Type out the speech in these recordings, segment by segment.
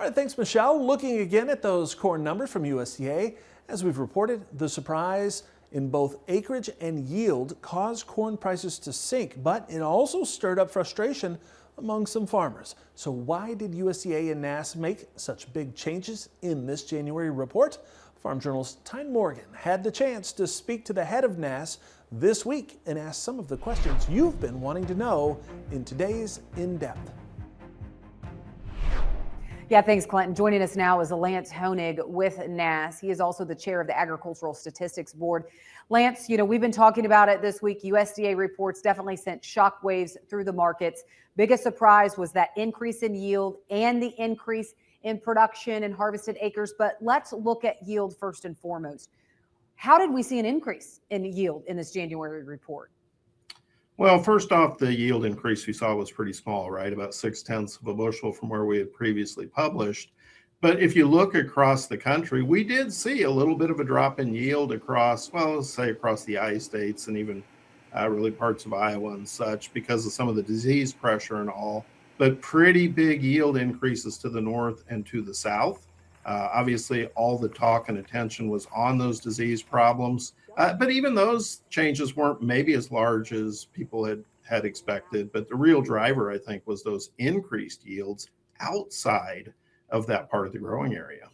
All right, thanks, Michelle. Looking again at those corn numbers from USDA, as we've reported, the surprise in both acreage and yield caused corn prices to sink, but it also stirred up frustration among some farmers. So why did USDA and NASS make such big changes in this January report? Farm Journal's Tyne Morgan had the chance to speak to the head of NASS this week and ask some of the questions you've been wanting to know in today's In-Depth. Yeah, thanks, Clinton. Joining us now is Lance Honig with NASS. He is also the chair of the Agricultural Statistics Board. Lance, we've been talking about it this week. USDA reports definitely sent shockwaves through the markets. Biggest surprise was that increase in yield and the increase in production and harvested acres. But let's look at yield first and foremost. How did we see an increase in yield in this January report? Well, first off, the yield increase we saw was pretty small, right? About 0.6 of a bushel from where we had previously published. But if you look across the country, we did see a little bit of a drop in yield across, well, let's say across the I-states and even really parts of Iowa and such because of some of the disease pressure and all. But pretty big yield increases to the north and to the south. Obviously, all the talk and attention was on those disease problems. But even those changes weren't maybe as large as people had expected. But the real driver, I think, was those increased yields outside of that part of the growing area.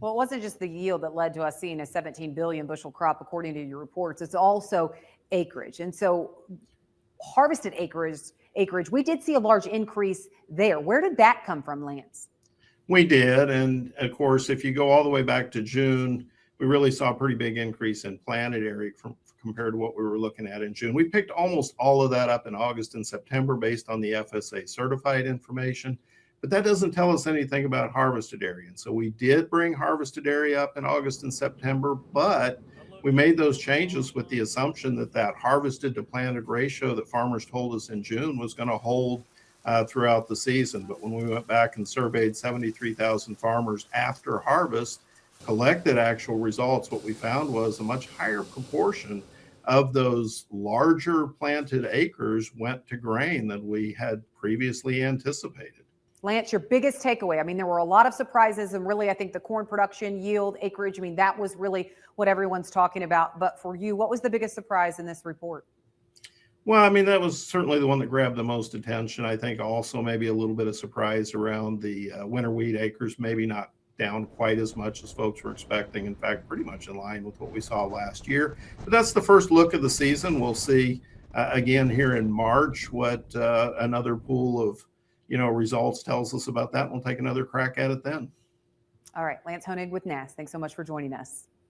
Well, it wasn't just the yield that led to us seeing a 17 billion bushel crop, according to your reports. It's also acreage. And so harvested acreage, we did see a large increase there. Where did that come from, Lance? We did. And of course, if you go all the way back to June, we really saw a pretty big increase in planted area compared to what we were looking at in June. We picked almost all of that up in August and September based on the FSA certified information, but that doesn't tell us anything about harvested area. And so we did bring harvested area up in August and September, but we made those changes with the assumption that that harvested to planted ratio that farmers told us in June was going to hold throughout the season. But when we went back and surveyed 73,000 farmers after harvest, collected actual results, what we found was a much higher proportion of those larger planted acres went to grain than we had previously anticipated. Lance, your biggest takeaway? I mean, there were a lot of surprises, and really, I think the corn production, yield, acreage, I mean, that was really what everyone's talking about. But for you, what was the biggest surprise in this report? Well, I mean, that was certainly the one that grabbed the most attention. I think also maybe a little bit of surprise around the winter wheat acres, maybe not down quite as much as folks were expecting. In fact, pretty much in line with what we saw last year. But that's the first look of the season. We'll see again here in March what another pool of results tells us about that. We'll take another crack at it then. All right, Lance Honig with NASS. Thanks so much for joining us.